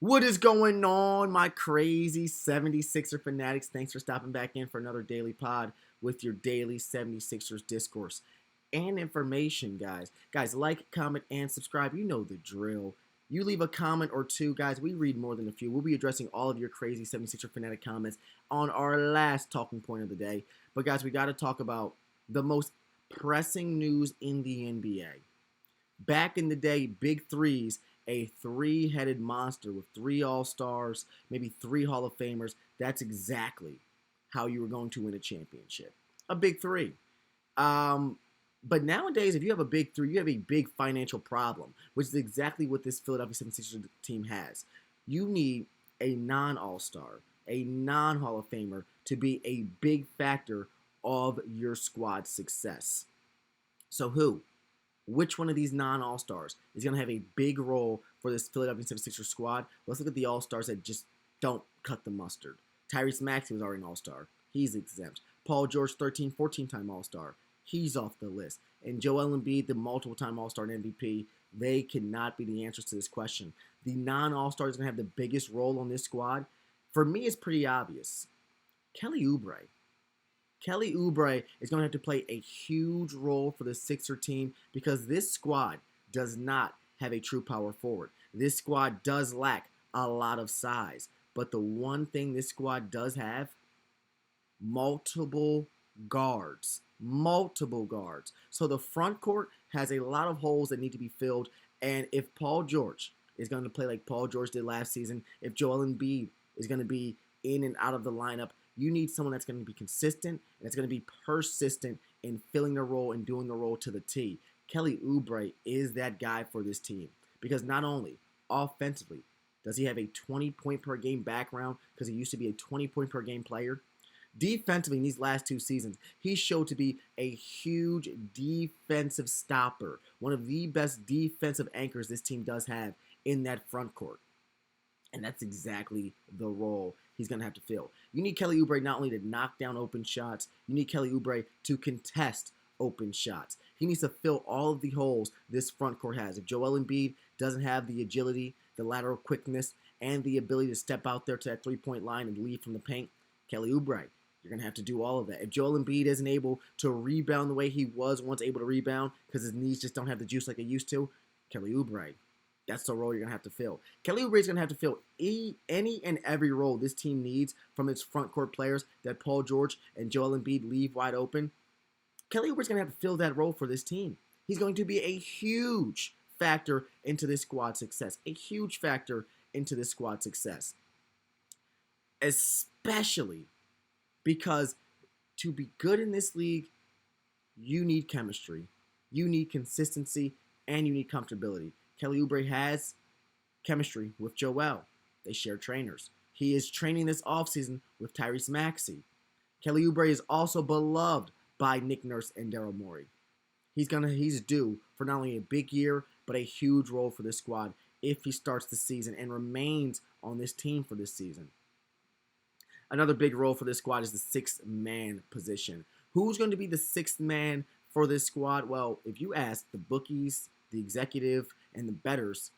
What is going on, my crazy 76er fanatics? Thanks for stopping back in for another daily pod with your daily 76ers discourse and information, guys. Guys, like, comment, and subscribe. You know the drill. You leave a comment or two, guys. We read more than a few. We'll be addressing all of your crazy 76er fanatic comments on our last talking point of the day. But, guys, we got to talk about the most pressing news in the NBA. Back in the day, Big Threes, a three-headed monster with three All-Stars, maybe three Hall of Famers. That's exactly how you were going to win a championship. A Big Three. But nowadays, if you have a Big Three, you have a big financial problem, which is exactly what this Philadelphia 76ers team has. You need a non-All-Star, a non-Hall of Famer to be a big factor of your squad's success. So who? Which one of these non-All-Stars is going to have a big role for this Philadelphia 76ers squad? Let's look at the All-Stars that just don't cut the mustard. Tyrese Maxey was already an All-Star. He's exempt. Paul George, 13, 14-time All-Star. He's off the list. And Joel Embiid, the multiple-time All-Star and MVP, they cannot be the answers to this question. The non-All-Star is going to have the biggest role on this squad. For me, it's pretty obvious. Kelly Oubre. Kelly Oubre is going to have to play a huge role for the Sixer team because this squad does not have a true power forward. This squad does lack a lot of size. But the one thing this squad does have, multiple guards. Multiple guards. So the front court has a lot of holes that need to be filled. And if Paul George is going to play like Paul George did last season, if Joel Embiid is going to be in and out of the lineup, you need someone that's going to be consistent and that's going to be persistent in filling the role and doing the role to the T. Kelly Oubre is that guy for this team because not only offensively does he have a 20-point per game background because he used to be a 20-point per game player, defensively in these last two seasons, he showed to be a huge defensive stopper, one of the best defensive anchors this team does have in that front court. And that's exactly the role he's going to have to fill. You need Kelly Oubre not only to knock down open shots, you need Kelly Oubre to contest open shots. He needs to fill all of the holes this front court has. If Joel Embiid doesn't have the agility, the lateral quickness, and the ability to step out there to that three-point line and lead from the paint, Kelly Oubre, you're going to have to do all of that. If Joel Embiid isn't able to rebound the way he was once able to rebound because his knees just don't have the juice like they used to, Kelly Oubre, that's the role you're going to have to fill. Kelly Oubre is going to have to fill any and every role this team needs from its front court players that Paul George and Joel Embiid leave wide open. Kelly Oubre is going to have to fill that role for this team. He's going to be a huge factor into this squad success. A huge factor into this squad success. Especially because to be good in this league, you need chemistry, you need consistency, and you need comfortability. Kelly Oubre has chemistry with Joel. They share trainers. He is training this offseason with Tyrese Maxey. Kelly Oubre is also beloved by Nick Nurse and Daryl Morey. He's due for not only a big year, but a huge role for this squad if he starts the season and remains on this team for this season. Another big role for this squad is the sixth-man position. Who's going to be the sixth man for this squad? Well, if you ask the bookies, the executive, and the bettors,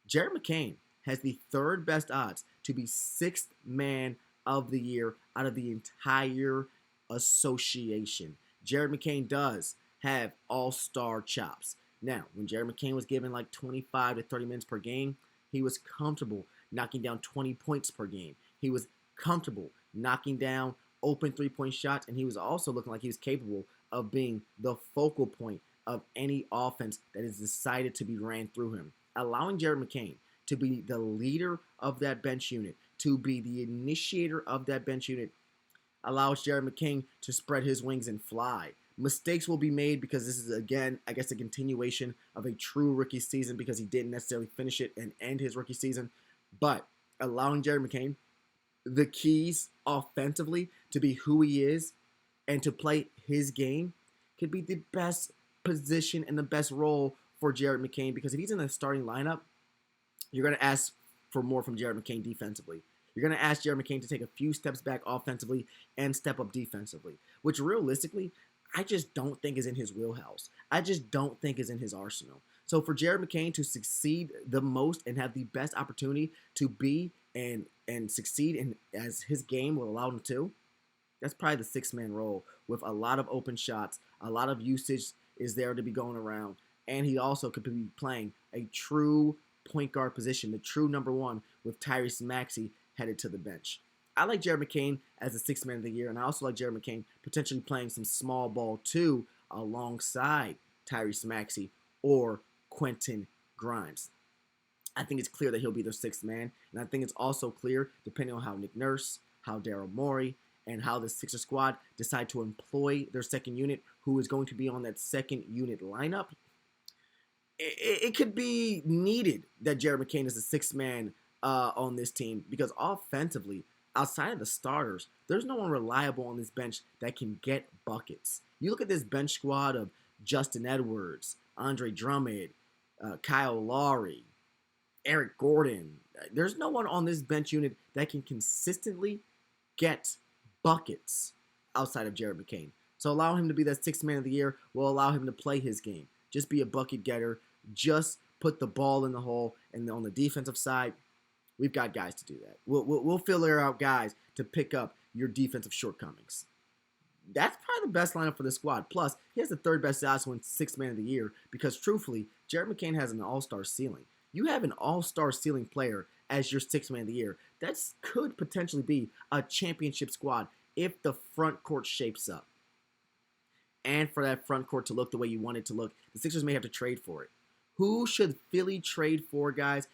Jared McCain has the third best odds to be sixth man of the year out of the entire association. Jared McCain does have all-star chops. Now, when Jared McCain was given like 25 to 30 minutes per game, he was comfortable knocking down 20 points per game. He was comfortable knocking down open three-point shots, and he was also looking like he was capable of being the focal point of any offense that is decided to be ran through him. Allowing Jared McCain to be the leader of that bench unit, to be the initiator of that bench unit, allows Jared McCain to spread his wings and fly. Mistakes will be made because this is, again, I guess a continuation of a true rookie season because he didn't necessarily finish it and end his rookie season. But allowing Jared McCain the keys offensively to be who he is and to play his game could be the best position and the best role for Jared McCain because if he's in the starting lineup, you're going to ask for more from Jared McCain defensively. You're going to ask Jared McCain to take a few steps back offensively and step up defensively, which realistically, I just don't think is in his wheelhouse. I just don't think is in his arsenal. So for Jared McCain to succeed the most and have the best opportunity to be and succeed in as his game will allow him to, that's probably the six-man role with a lot of open shots, a lot of usage is there to be going around, and he also could be playing a true point guard position, the true number one with Tyrese Maxey headed to the bench. I like Jared McCain as a sixth man of the year, and I also like Jared McCain potentially playing some small ball too alongside Tyrese Maxey or Quentin Grimes. I think it's clear that he'll be their sixth man, and I think it's also clear, depending on how Nick Nurse, how Daryl Morey, and how the Sixer squad decide to employ their second unit, who is going to be on that second unit lineup, it could be needed that Jared McCain is the sixth man on this team, because offensively, outside of the starters, there's no one reliable on this bench that can get buckets. You look at this bench squad of Justin Edwards, Andre Drummond, Kyle Lowry, Eric Gordon. There's no one on this bench unit that can consistently get buckets outside of Jared McCain. So allow him to be that sixth man of the year will allow him to play his game. Just be a bucket getter. Just put the ball in the hole. And on the defensive side, we've got guys to do that. We'll figure out guys to pick up your defensive shortcomings. That's probably the best lineup for the squad. Plus, he has the third best odds to win sixth man of the year because, truthfully, Jared McCain has an all-star ceiling. You have an all-star ceiling player as your sixth man of the year. That could potentially be a championship squad if the front court shapes up. And for that front court to look the way you want it to look, the Sixers may have to trade for it. Who should Philly trade for, guys?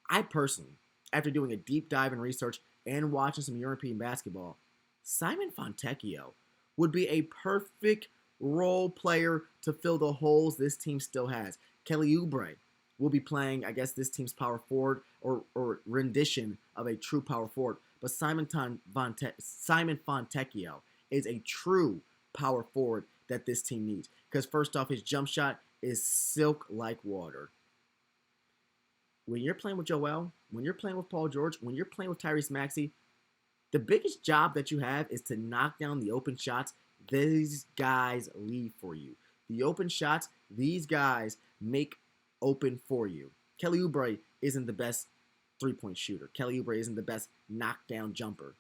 I personally, after doing a deep dive in research and watching some European basketball, Simon Fontecchio would be a perfect role player to fill the holes this team still has. Kelly Oubre will be playing, I guess, this team's power forward or rendition of a true power forward. But Simon Fontecchio is a true power forward that this team needs. Because first off, his jump shot is silk like water. When you're playing with Joel, when you're playing with Paul George, when you're playing with Tyrese Maxey, the biggest job that you have is to knock down the open shots these guys leave for you. The open shots these guys make open for you. Kelly Oubre isn't the best three-point shooter. Kelly Oubre isn't the best knockdown jumper.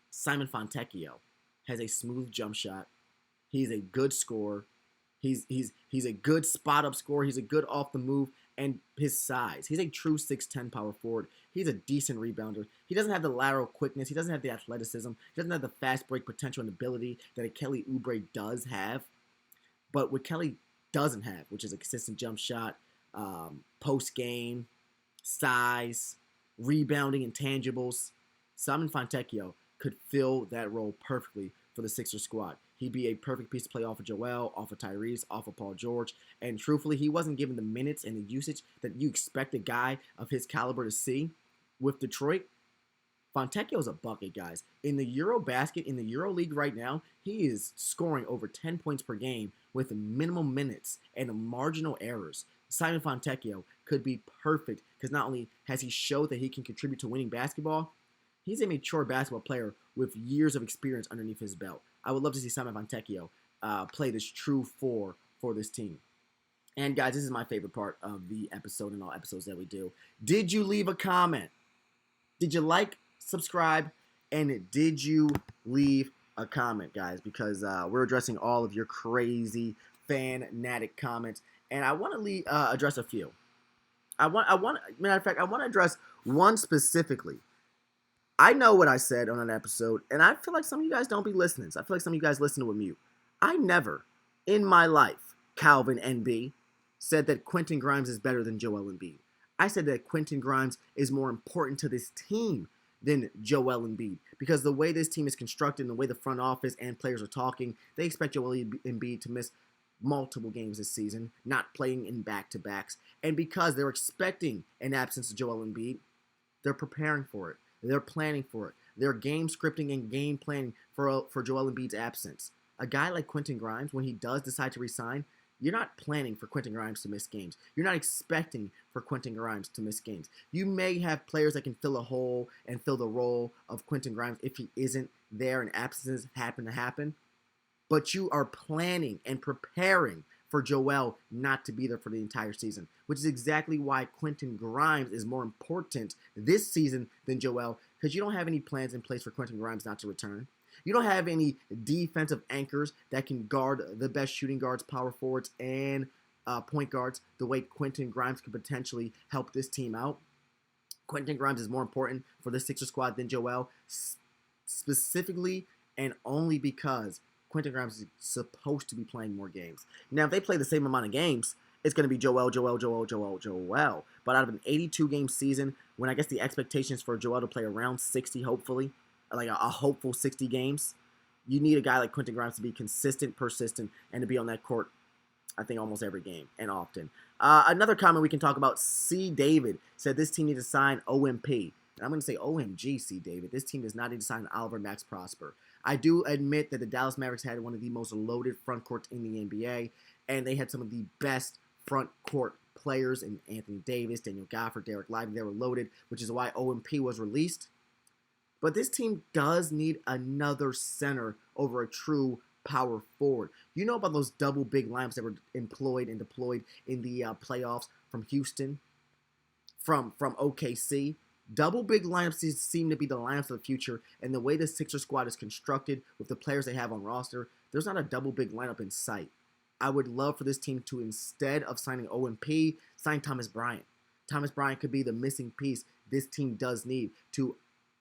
Simon Fontecchio has a smooth jump shot. He's a good scorer. He's a good spot-up scorer. He's a good off-the-move, and his size. He's a true 6'10 power forward. He's a decent rebounder. He doesn't have the lateral quickness. He doesn't have the athleticism. He doesn't have the fast break potential and ability that a Kelly Oubre does have. But what Kelly doesn't have, which is a consistent jump shot, post-game, size, rebounding, intangibles, Simon Fontecchio could fill that role perfectly for the Sixers squad. He'd be a perfect piece to play off of Joel, off of Tyrese, off of Paul George. And truthfully, he wasn't given the minutes and the usage that you expect a guy of his caliber to see with Detroit. Fontecchio's a bucket, guys. In the Eurobasket, in the EuroLeague right now, he is scoring over 10 points per game with minimum minutes and marginal errors. Simon Fontecchio could be perfect because not only has he showed that he can contribute to winning basketball, he's a mature basketball player with years of experience underneath his belt. I would love to see Simon Fontecchio play this true four for this team. And guys, this is my favorite part of the episode and all episodes that we do. Did you leave a comment? Did you like, subscribe, and did you leave a comment, guys? Because we're addressing all of your crazy fanatic comments, and I want to address a few. Matter of fact, I want to address one specifically. I know what I said on an episode, and I feel like some of you guys don't be listening. So I feel like some of you guys listen to a mute. I never, in my life, Calvin NB, said that Quentin Grimes is better than Joel Embiid. I said that Quentin Grimes is more important to this team than Joel Embiid because the way this team is constructed and the way the front office and players are talking, they expect Joel Embiid to miss multiple games this season, not playing in back-to-backs. And because they're expecting an absence of Joel Embiid, they're preparing for it. They're planning for it. They're game scripting and game planning for Joel Embiid's absence. A guy like Quentin Grimes, when he does decide to resign, you're not planning for Quentin Grimes to miss games. You're not expecting for Quentin Grimes to miss games. You may have players that can fill a hole and fill the role of Quentin Grimes if he isn't there and absences happen to happen. But you are planning and preparing for Joel not to be there for the entire season, which is exactly why Quentin Grimes is more important this season than Joel, because you don't have any plans in place for Quentin Grimes not to return. You don't have any defensive anchors that can guard the best shooting guards, power forwards, and point guards the way Quentin Grimes could potentially help this team out. Quentin Grimes is more important for the Sixers squad than Joel, specifically and only because Quentin Grimes is supposed to be playing more games. Now, if they play the same amount of games, it's going to be Joel. But out of an 82-game season, when I guess the expectations for Joel to play around 60, hopefully, like a hopeful 60 games, you need a guy like Quentin Grimes to be consistent, persistent, and to be on that court, I think, almost every game and often. Another comment we can talk about, C. David said this team needs to sign OMP. And I'm going to say OMG, C. David. This team does not need to sign Oliver Max Prosper. I do admit that the Dallas Mavericks had one of the most loaded front courts in the NBA, and they had some of the best front court players in Anthony Davis, Daniel Gafford, Derek Lively. They were loaded, which is why OMP was released. But this team does need another center over a true power forward. You know about those double big lineups that were employed and deployed in the playoffs from Houston, from OKC? Double big lineups seem to be the lineups of the future, and the way the Sixers squad is constructed with the players they have on roster, there's not a double big lineup in sight. I would love for this team to, instead of signing OMP, sign Thomas Bryant. Thomas Bryant could be the missing piece this team does need to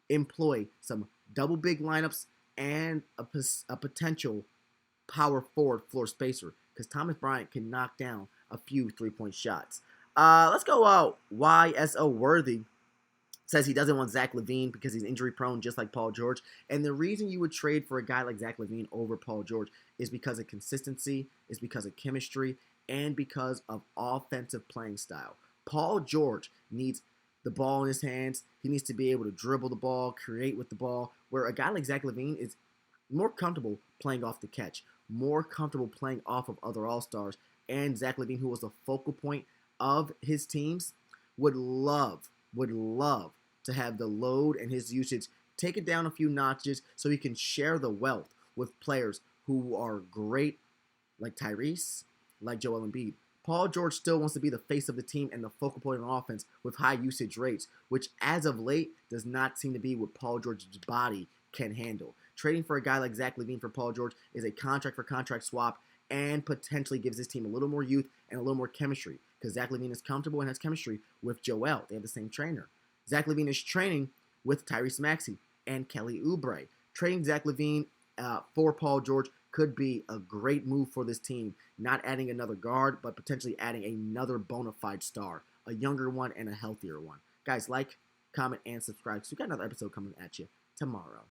employ some double big lineups and a potential power forward floor spacer, because Thomas Bryant can knock down a few three-point shots. Let's go YSO Worthy. Says he doesn't want Zach LaVine because he's injury prone, just like Paul George. And the reason you would trade for a guy like Zach LaVine over Paul George is because of consistency, is because of chemistry, and because of offensive playing style. Paul George needs the ball in his hands. He needs to be able to dribble the ball, create with the ball, where a guy like Zach LaVine is more comfortable playing off the catch, more comfortable playing off of other All-Stars. And Zach LaVine, who was the focal point of his teams, would love to have the load and his usage take it down a few notches so he can share the wealth with players who are great, like Tyrese, like Joel Embiid. Paul George still wants to be the face of the team and the focal point on offense with high usage rates, which as of late does not seem to be what Paul George's body can handle. Trading for a guy like Zach LaVine for Paul George is a contract for contract swap and potentially gives this team a little more youth and a little more chemistry, because Zach LaVine is comfortable and has chemistry with Joel. They have the same trainer. Zach LaVine is training with Tyrese Maxey and Kelly Oubre. Trading Zach LaVine for Paul George could be a great move for this team, not adding another guard, but potentially adding another bona fide star, a younger one and a healthier one. Guys, like, comment, and subscribe. So we got another episode coming at you tomorrow.